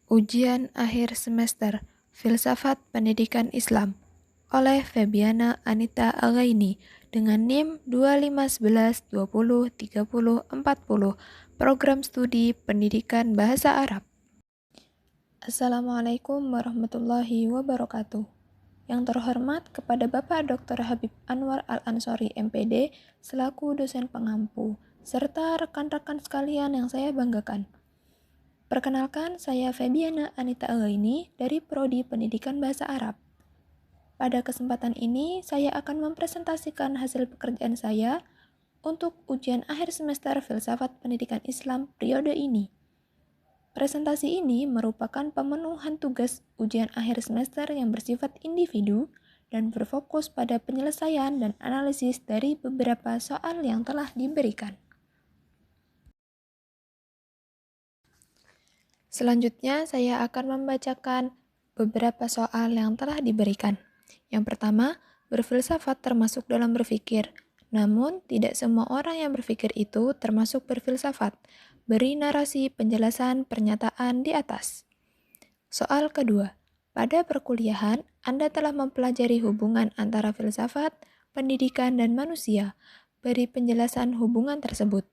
Ujian akhir semester Filsafat Pendidikan Islam oleh Febiana Anita Againi dengan NIM 2511203040 Program Studi Pendidikan Bahasa Arab. Assalamualaikum warahmatullahi wabarakatuh. Yang terhormat kepada Bapak Dr. Habib Anwar Al-Ansori MPD selaku dosen pengampu, serta rekan-rekan sekalian yang saya banggakan. Perkenalkan, saya Febiana Anita Againi dari Prodi Pendidikan Bahasa Arab. Pada kesempatan ini, saya akan mempresentasikan hasil pekerjaan saya untuk ujian akhir semester Filsafat Pendidikan Islam periode ini. Presentasi ini merupakan pemenuhan tugas ujian akhir semester yang bersifat individu dan berfokus pada penyelesaian dan analisis dari beberapa soal yang telah diberikan. Selanjutnya, saya akan membacakan beberapa soal yang telah diberikan. Yang pertama, berfilsafat termasuk dalam berpikir. Namun, tidak semua orang yang berpikir itu termasuk berfilsafat. Beri narasi penjelasan pernyataan di atas. Soal kedua, pada perkuliahan, Anda telah mempelajari hubungan antara filsafat, pendidikan, dan manusia. Beri penjelasan hubungan tersebut.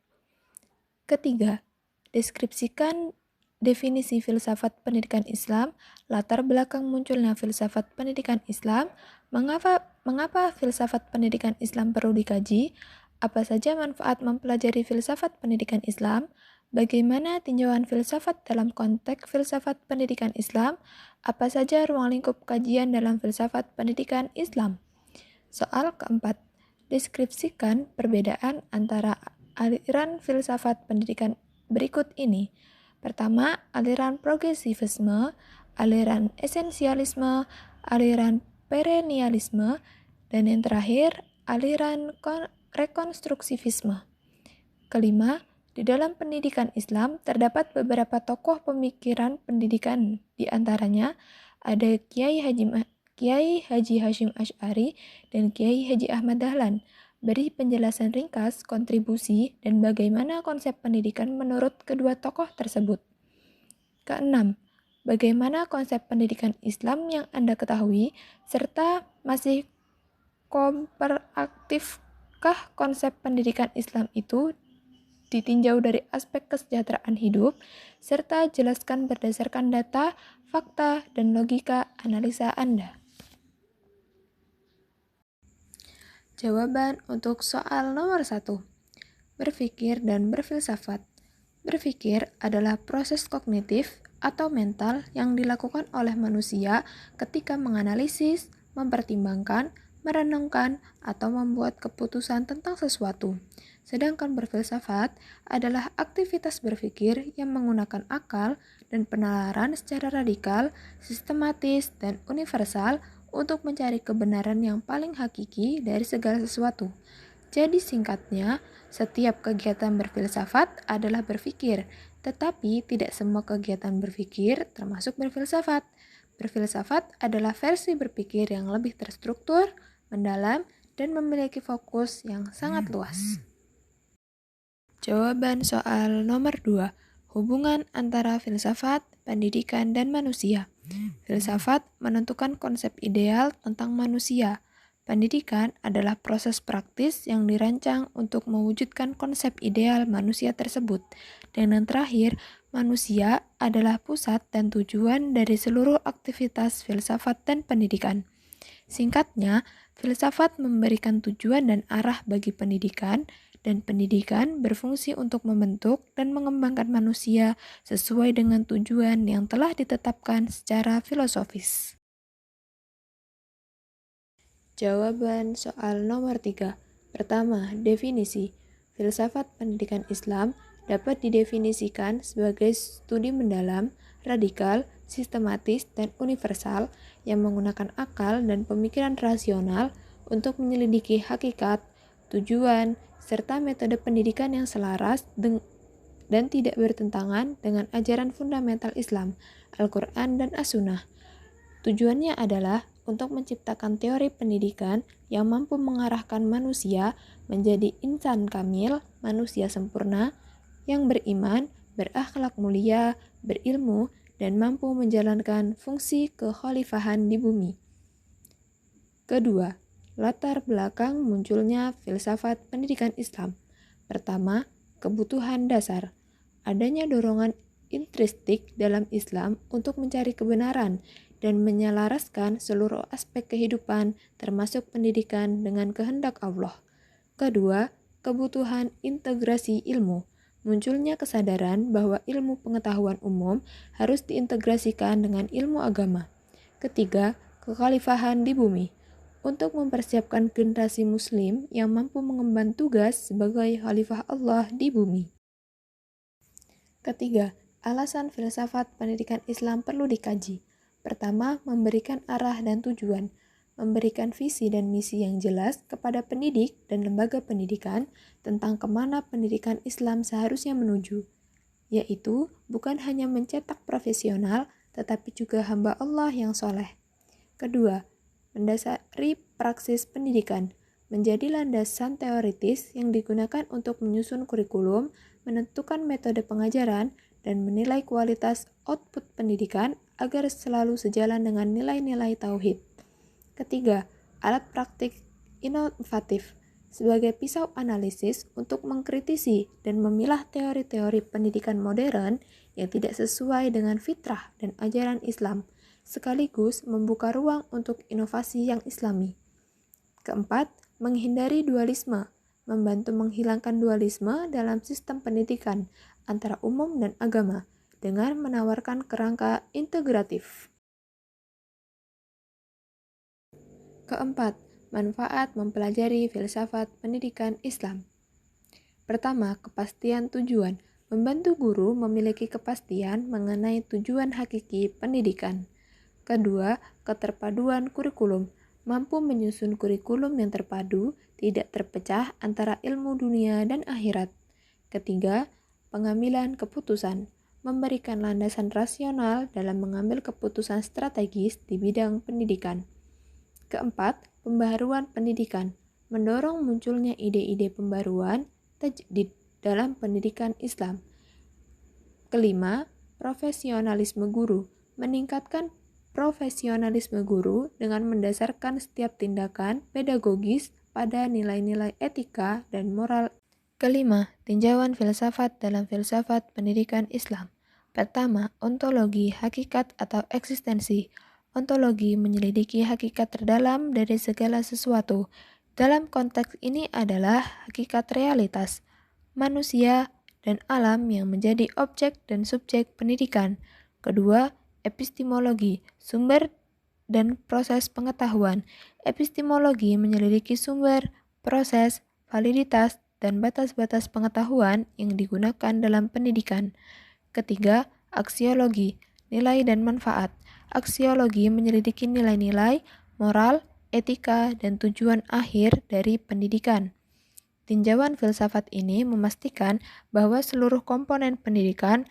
Ketiga, deskripsikan definisi filsafat pendidikan Islam, latar belakang munculnya filsafat pendidikan Islam, mengapa filsafat pendidikan Islam perlu dikaji, apa saja manfaat mempelajari filsafat pendidikan Islam, bagaimana tinjauan filsafat dalam konteks filsafat pendidikan Islam, apa saja ruang lingkup kajian dalam filsafat pendidikan Islam. Soal keempat, deskripsikan perbedaan antara aliran filsafat pendidikan berikut ini. Pertama, aliran progresivisme, aliran esensialisme, aliran perennialisme, dan yang terakhir, aliran rekonstruksivisme. Kelima, di dalam pendidikan Islam terdapat beberapa tokoh pemikiran pendidikan, di antaranya ada Kiai Haji Hashim Asy'ari dan Kiai Haji Ahmad Dahlan. Beri penjelasan ringkas, kontribusi, dan bagaimana konsep pendidikan menurut kedua tokoh tersebut. Keenam, bagaimana konsep pendidikan Islam yang Anda ketahui, serta masih kooperatifkah konsep pendidikan Islam itu ditinjau dari aspek kesejahteraan hidup, serta jelaskan berdasarkan data, fakta, dan logika analisa Anda. Jawaban untuk soal nomor 1. Berpikir dan berfilsafat. Berpikir adalah proses kognitif atau mental yang dilakukan oleh manusia ketika menganalisis, mempertimbangkan, merenungkan, atau membuat keputusan tentang sesuatu. Sedangkan berfilsafat adalah aktivitas berpikir yang menggunakan akal dan penalaran secara radikal, sistematis, dan universal untuk mencari kebenaran yang paling hakiki dari segala sesuatu. Jadi singkatnya, setiap kegiatan berfilsafat adalah berpikir, tetapi tidak semua kegiatan berpikir termasuk berfilsafat. Berfilsafat adalah versi berpikir yang lebih terstruktur, mendalam, dan memiliki fokus yang sangat luas. Jawaban soal nomor 2. Hubungan antara filsafat, pendidikan, dan manusia. Filsafat menentukan konsep ideal tentang manusia. Pendidikan adalah proses praktis yang dirancang untuk mewujudkan konsep ideal manusia tersebut. Dan yang terakhir, manusia adalah pusat dan tujuan dari seluruh aktivitas filsafat dan pendidikan. Singkatnya, filsafat memberikan tujuan dan arah bagi pendidikan, dan pendidikan berfungsi untuk membentuk dan mengembangkan manusia sesuai dengan tujuan yang telah ditetapkan secara filosofis. Jawaban soal nomor 3. Pertama, definisi. Filsafat pendidikan Islam dapat didefinisikan sebagai studi mendalam, radikal, sistematis, dan universal yang menggunakan akal dan pemikiran rasional untuk menyelidiki hakikat, tujuan, serta metode pendidikan yang selaras dan tidak bertentangan dengan ajaran fundamental Islam, Al-Quran, dan As-Sunnah. Tujuannya adalah untuk menciptakan teori pendidikan yang mampu mengarahkan manusia menjadi insan kamil, manusia sempurna, yang beriman, berakhlak mulia, berilmu, dan mampu menjalankan fungsi kekhalifahan di bumi. Kedua, latar belakang munculnya filsafat pendidikan Islam. Pertama, kebutuhan dasar. Adanya dorongan intrinsik dalam Islam untuk mencari kebenaran dan menyelaraskan seluruh aspek kehidupan termasuk pendidikan dengan kehendak Allah. Kedua, kebutuhan integrasi ilmu. Munculnya kesadaran bahwa ilmu pengetahuan umum harus diintegrasikan dengan ilmu agama. Ketiga, kekhalifahan di bumi. Untuk mempersiapkan generasi muslim yang mampu mengemban tugas sebagai khalifah Allah di bumi. Ketiga, alasan filsafat pendidikan Islam perlu dikaji. Pertama, memberikan arah dan tujuan, memberikan visi dan misi yang jelas kepada pendidik dan lembaga pendidikan tentang kemana pendidikan Islam seharusnya menuju, yaitu bukan hanya mencetak profesional, tetapi juga hamba Allah yang soleh. Kedua, mendasari praksis pendidikan, menjadi landasan teoritis yang digunakan untuk menyusun kurikulum, menentukan metode pengajaran, dan menilai kualitas output pendidikan agar selalu sejalan dengan nilai-nilai tauhid. Ketiga, alat praktik inovatif sebagai pisau analisis untuk mengkritisi dan memilah teori-teori pendidikan modern yang tidak sesuai dengan fitrah dan ajaran Islam, sekaligus membuka ruang untuk inovasi yang islami. Keempat, menghindari dualisme, membantu menghilangkan dualisme dalam sistem pendidikan antara umum dan agama dengan menawarkan kerangka integratif. Keempat, manfaat mempelajari filsafat pendidikan Islam. Pertama, kepastian tujuan, membantu guru memiliki kepastian mengenai tujuan hakiki pendidikan. Kedua, keterpaduan kurikulum, mampu menyusun kurikulum yang terpadu, tidak terpecah antara ilmu dunia dan akhirat. Ketiga, pengambilan keputusan, memberikan landasan rasional dalam mengambil keputusan strategis di bidang pendidikan. Keempat, pembaharuan pendidikan, mendorong munculnya ide-ide pembaruan tajdid dalam pendidikan Islam. Kelima, profesionalisme guru, meningkatkan profesionalisme guru dengan mendasarkan setiap tindakan pedagogis pada nilai-nilai etika dan moral. Kelima, tinjauan filsafat dalam filsafat pendidikan Islam. Pertama, ontologi, hakikat atau eksistensi. Ontologi menyelidiki hakikat terdalam dari segala sesuatu. Dalam konteks ini adalah hakikat realitas, manusia, dan alam yang menjadi objek dan subjek pendidikan. Kedua, epistemologi, sumber dan proses pengetahuan. Epistemologi menyelidiki sumber, proses, validitas, dan batas-batas pengetahuan yang digunakan dalam pendidikan. Ketiga, aksiologi, nilai dan manfaat. Aksiologi menyelidiki nilai-nilai, moral, etika, dan tujuan akhir dari pendidikan. Tinjauan filsafat ini memastikan bahwa seluruh komponen pendidikan,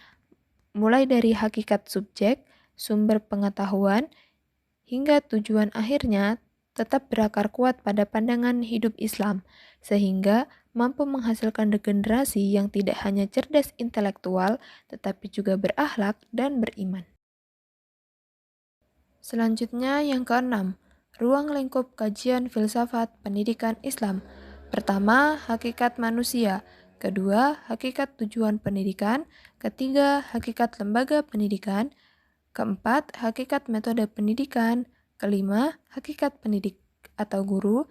mulai dari hakikat subjek, sumber pengetahuan, hingga tujuan akhirnya tetap berakar kuat pada pandangan hidup Islam, sehingga mampu menghasilkan generasi yang tidak hanya cerdas intelektual, tetapi juga berakhlak dan beriman. Selanjutnya yang keenam, ruang lingkup kajian filsafat pendidikan Islam. Pertama, hakikat manusia. Kedua, hakikat tujuan pendidikan. Ketiga, hakikat lembaga pendidikan. Keempat, hakikat metode pendidikan. Kelima, hakikat pendidik atau guru.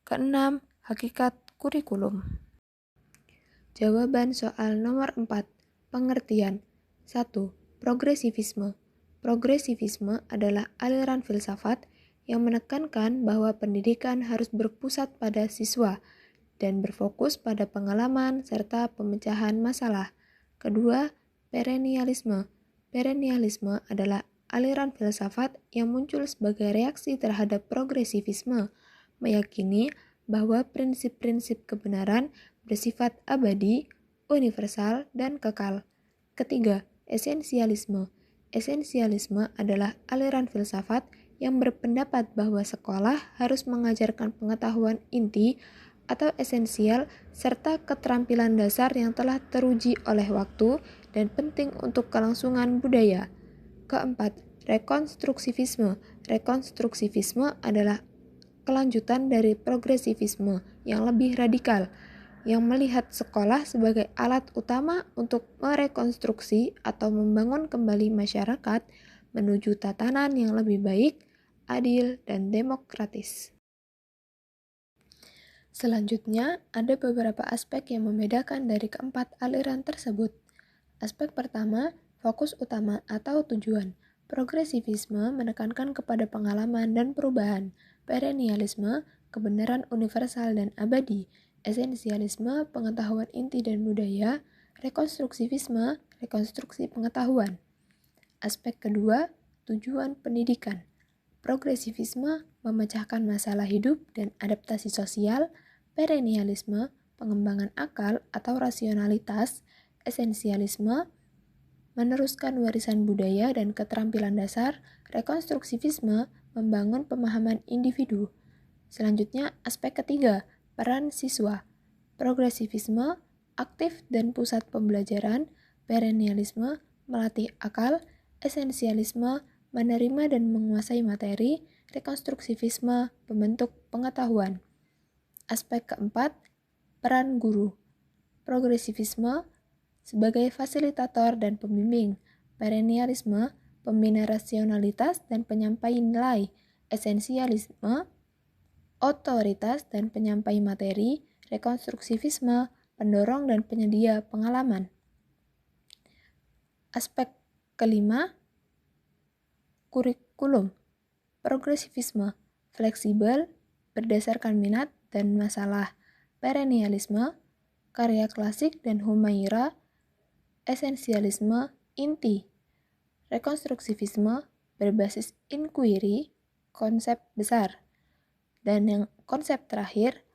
Keenam, hakikat kurikulum. Jawaban soal nomor 4. Pengertian. 1. Progresivisme. Progresivisme adalah aliran filsafat yang menekankan bahwa pendidikan harus berpusat pada siswa dan berfokus pada pengalaman serta pemecahan masalah. Kedua, perennialisme. Perennialisme adalah aliran filsafat yang muncul sebagai reaksi terhadap progresivisme, meyakini bahwa prinsip-prinsip kebenaran bersifat abadi, universal, dan kekal. Ketiga, esensialisme. Esensialisme adalah aliran filsafat yang berpendapat bahwa sekolah harus mengajarkan pengetahuan inti atau esensial serta keterampilan dasar yang telah teruji oleh waktu dan penting untuk kelangsungan budaya. Keempat, rekonstruksivisme. Rekonstruksivisme adalah kelanjutan dari progresivisme yang lebih radikal, yang melihat sekolah sebagai alat utama untuk merekonstruksi atau membangun kembali masyarakat menuju tatanan yang lebih baik, adil, dan demokratis. Selanjutnya, ada beberapa aspek yang membedakan dari keempat aliran tersebut. Aspek pertama, fokus utama atau tujuan. Progresivisme menekankan kepada pengalaman dan perubahan. Perennialisme, kebenaran universal dan abadi. Esensialisme, pengetahuan inti dan budaya. Rekonstruksivisme, rekonstruksi pengetahuan. Aspek kedua, tujuan pendidikan. Progresivisme memecahkan masalah hidup dan adaptasi sosial. Perennialisme, pengembangan akal atau rasionalitas. Esensialisme, meneruskan warisan budaya dan keterampilan dasar. Rekonstruksivisme, membangun pemahaman individu. Selanjutnya, aspek ketiga, peran siswa. Progresivisme, aktif dan pusat pembelajaran. Perennialisme, melatih akal. Esensialisme, menerima dan menguasai materi. Rekonstruksivisme, membentuk pengetahuan. Aspek keempat, peran guru. Progresivisme, sebagai fasilitator dan pembimbing. Perennialisme, pembina rasionalitas dan penyampai nilai. Esensialisme, otoritas dan penyampai materi. Rekonstruksivisme, pendorong dan penyedia pengalaman. Aspek kelima, kurikulum. Progresivisme, fleksibel, berdasarkan minat dan masalah. Perennialisme, karya klasik dan Humaira. Esensialisme, inti. Rekonstruksivisme, berbasis inquiry, konsep besar. Dan yang konsep terakhir,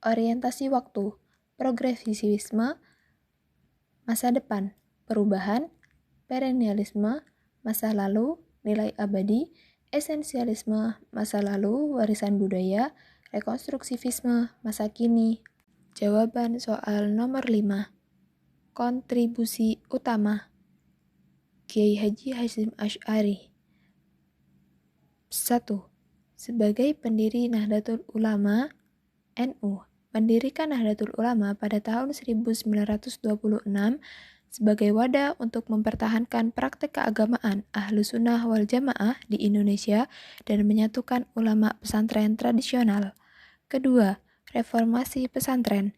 orientasi waktu. Progresivisme, masa depan, perubahan. Perennialisme, masa lalu, nilai abadi. Esensialisme, masa lalu, warisan budaya. Rekonstruksivisme, masa kini. Jawaban soal nomor 5. Kontribusi utama Kiai Haji Hasyim Asy'ari. 1. Sebagai pendiri Nahdlatul Ulama NU, mendirikan Nahdlatul Ulama pada tahun 1926 sebagai wadah untuk mempertahankan praktek keagamaan Ahlus Sunnah wal Jamaah di Indonesia dan menyatukan ulama pesantren tradisional. Kedua, reformasi pesantren.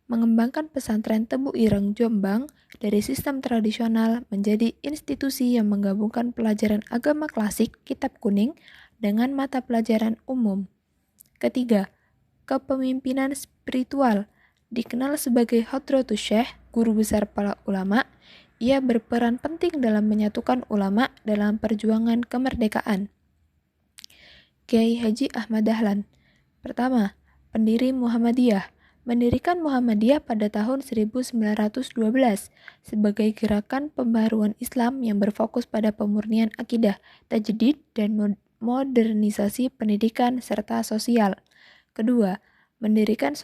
Mengembangkan pesantren Tebu Ireng Jombang dari sistem tradisional menjadi institusi yang menggabungkan pelajaran agama klasik kitab kuning dengan mata pelajaran umum. Ketiga, kepemimpinan spiritual. Dikenal sebagai Hadratus Syekh, guru besar para ulama, ia berperan penting dalam menyatukan ulama dalam perjuangan kemerdekaan. Kiai Haji Ahmad Dahlan. Pertama, pendiri Muhammadiyah. Mendirikan Muhammadiyah pada tahun 1912 sebagai gerakan pembaharuan Islam yang berfokus pada pemurnian akidah, tajdid, dan modernisasi pendidikan serta sosial. Kedua, mendirikan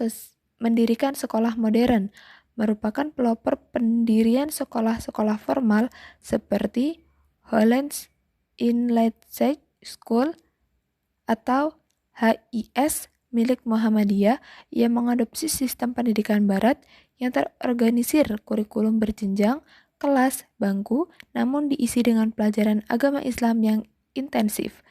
sekolah modern, merupakan pelopor pendirian sekolah-sekolah formal seperti Hollands Inland School atau HIS milik Muhammadiyah yang mengadopsi sistem pendidikan barat yang terorganisir kurikulum berjenjang, kelas, bangku, namun diisi dengan pelajaran agama Islam yang intensif.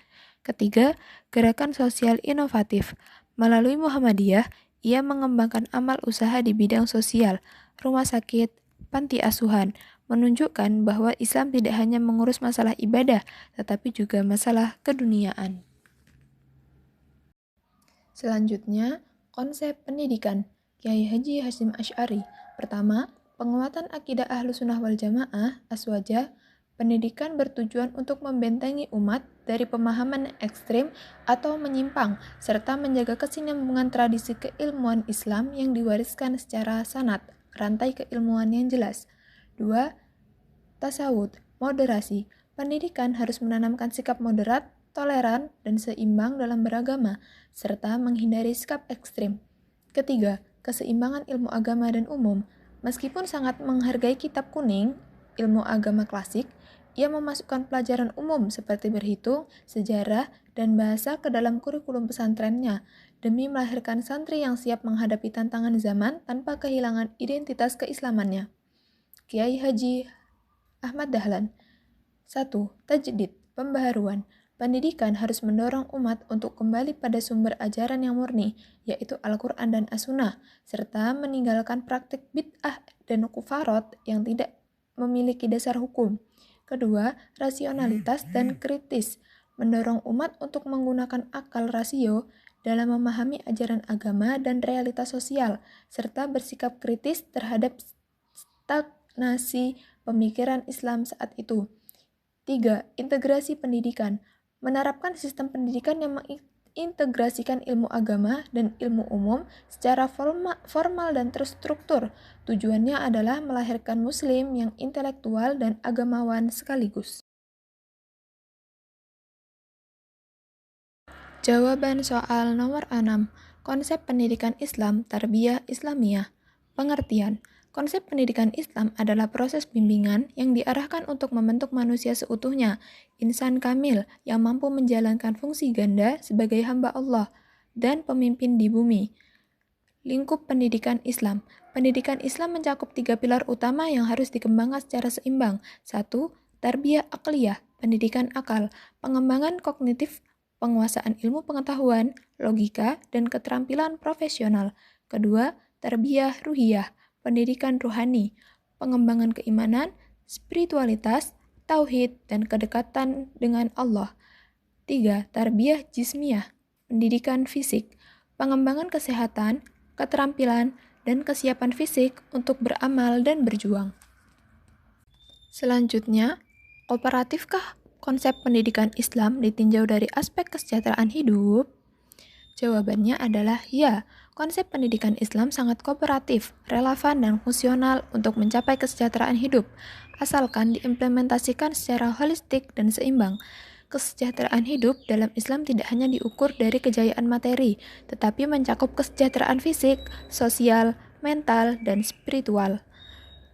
Ketiga, gerakan sosial inovatif. Melalui Muhammadiyah, ia mengembangkan amal usaha di bidang sosial, rumah sakit, panti asuhan, menunjukkan bahwa Islam tidak hanya mengurus masalah ibadah, tetapi juga masalah keduniaan. Selanjutnya, konsep pendidikan. Kiai Haji Hasyim Asy'ari. Pertama, penguatan akidah Ahlus Sunnah wal Jamaah, aswajah. Pendidikan bertujuan untuk membentengi umat dari pemahaman ekstrim atau menyimpang, serta menjaga kesinambungan tradisi keilmuan Islam yang diwariskan secara sanad, rantai keilmuan yang jelas. 2. Tasawuf, moderasi. Pendidikan harus menanamkan sikap moderat, toleran, dan seimbang dalam beragama, serta menghindari sikap ekstrim. Ketiga, keseimbangan ilmu agama dan umum. Meskipun sangat menghargai kitab kuning, ilmu agama klasik, Ia memasukkan pelajaran umum seperti berhitung, sejarah, dan bahasa ke dalam kurikulum pesantrennya demi melahirkan santri yang siap menghadapi tantangan zaman tanpa kehilangan identitas keislamannya. Kiai Haji Ahmad Dahlan. 1. Tajdid, pembaharuan. Pendidikan harus mendorong umat untuk kembali pada sumber ajaran yang murni, yaitu Al-Quran dan As-Sunnah, serta meninggalkan praktik bid'ah dan kufarot yang tidak memiliki dasar hukum. Kedua, rasionalitas dan kritis, mendorong umat untuk menggunakan akal rasio dalam memahami ajaran agama dan realitas sosial, serta bersikap kritis terhadap stagnasi pemikiran Islam saat itu. 3. Integrasi pendidikan. Menerapkan sistem pendidikan yang mengintegrasikan ilmu agama dan ilmu umum secara formal dan terstruktur. Tujuannya adalah melahirkan muslim yang intelektual dan agamawan sekaligus. Jawaban soal nomor 6. Konsep pendidikan Islam, tarbiyah Islamiyah. Pengertian. Konsep pendidikan Islam adalah proses bimbingan yang diarahkan untuk membentuk manusia seutuhnya, insan kamil yang mampu menjalankan fungsi ganda sebagai hamba Allah dan pemimpin di bumi. Lingkup pendidikan Islam. Pendidikan Islam mencakup 3 pilar utama yang harus dikembangkan secara seimbang. 1. Tarbiyah akliyah, pendidikan akal, pengembangan kognitif, penguasaan ilmu pengetahuan, logika, dan keterampilan profesional. Kedua, tarbiyah ruhiyah, pendidikan ruhani, pengembangan keimanan, spiritualitas, tauhid, dan kedekatan dengan Allah. 3. Tarbiyah jismiyah, pendidikan fisik, pengembangan kesehatan, keterampilan, dan kesiapan fisik untuk beramal dan berjuang. Selanjutnya, kooperatifkah konsep pendidikan Islam ditinjau dari aspek kesejahteraan hidup? Jawabannya adalah ya. Konsep pendidikan Islam sangat kooperatif, relevan, dan fungsional untuk mencapai kesejahteraan hidup, asalkan diimplementasikan secara holistik dan seimbang. Kesejahteraan hidup dalam Islam tidak hanya diukur dari kejayaan materi, tetapi mencakup kesejahteraan fisik, sosial, mental, dan spiritual.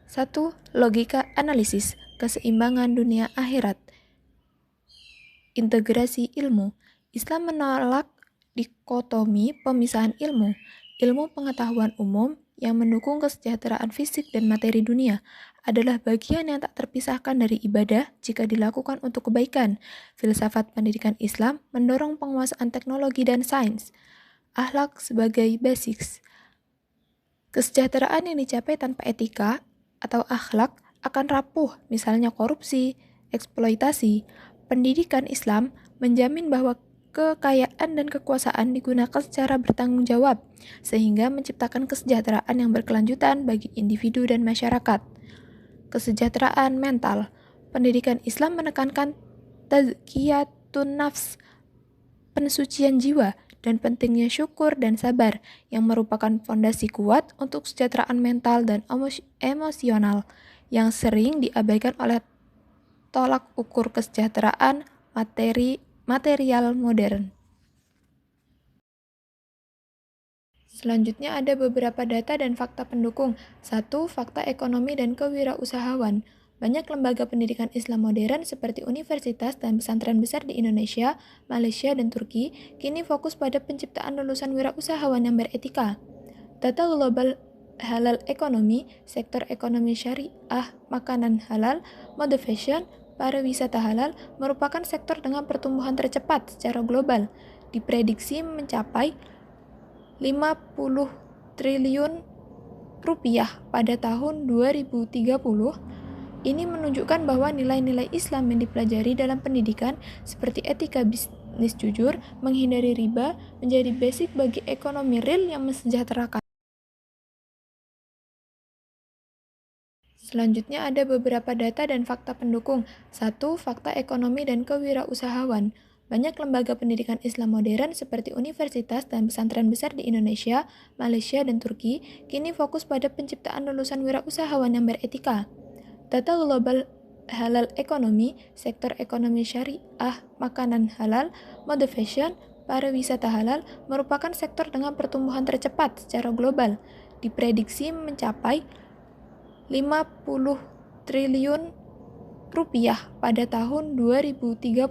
1. Logika analisis, keseimbangan dunia akhirat. Integrasi ilmu. Islam menolak dikotomi pemisahan ilmu, ilmu pengetahuan umum yang mendukung kesejahteraan fisik dan materi dunia adalah bagian yang tak terpisahkan dari ibadah jika dilakukan untuk kebaikan. Filsafat pendidikan Islam mendorong penguasaan teknologi dan sains. Akhlak sebagai basics. Kesejahteraan yang dicapai tanpa etika atau akhlak akan rapuh, misalnya korupsi, eksploitasi. Pendidikan Islam menjamin bahwa kekayaan dan kekuasaan digunakan secara bertanggung jawab, sehingga menciptakan kesejahteraan yang berkelanjutan bagi individu dan masyarakat. Kesejahteraan mental. Pendidikan Islam menekankan tazkiyatun nafs, pensucian jiwa, dan pentingnya syukur dan sabar yang merupakan fondasi kuat untuk kesejahteraan mental dan emosional yang sering diabaikan oleh tolak ukur kesejahteraan material modern. Selanjutnya ada beberapa data dan fakta pendukung. 1. Fakta ekonomi dan kewirausahaan. Banyak lembaga pendidikan Islam modern seperti universitas dan pesantren besar di Indonesia, Malaysia, dan Turki kini fokus pada penciptaan lulusan wirausahawan yang beretika. Data global halal ekonomi, sektor ekonomi syariah, makanan halal, mode fashion, pariwisata halal merupakan sektor dengan pertumbuhan tercepat secara global, diprediksi mencapai 50 triliun rupiah pada tahun 2030. Ini menunjukkan bahwa nilai-nilai Islam yang dipelajari dalam pendidikan seperti etika bisnis jujur, menghindari riba, menjadi basic bagi ekonomi real yang mensejahterakan. Selanjutnya ada beberapa data dan fakta pendukung. 1. Fakta ekonomi dan kewirausahaan. Banyak lembaga pendidikan Islam modern seperti universitas dan pesantren besar di Indonesia, Malaysia, dan Turki kini fokus pada penciptaan lulusan wirausahawan yang beretika. Data global halal ekonomi, sektor ekonomi syariah, makanan halal, mode fashion, pariwisata halal merupakan sektor dengan pertumbuhan tercepat secara global, diprediksi mencapai 50 triliun rupiah pada tahun 2030.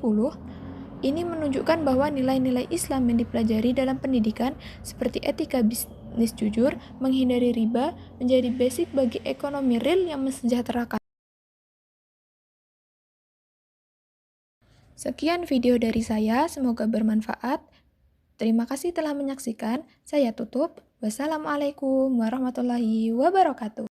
Ini menunjukkan bahwa nilai-nilai Islam yang dipelajari dalam pendidikan seperti etika bisnis jujur, menghindari riba, menjadi basic bagi ekonomi real yang mensejahterakan. Sekian video dari saya, semoga bermanfaat. Terima kasih telah menyaksikan. Saya tutup. Wassalamualaikum warahmatullahi wabarakatuh.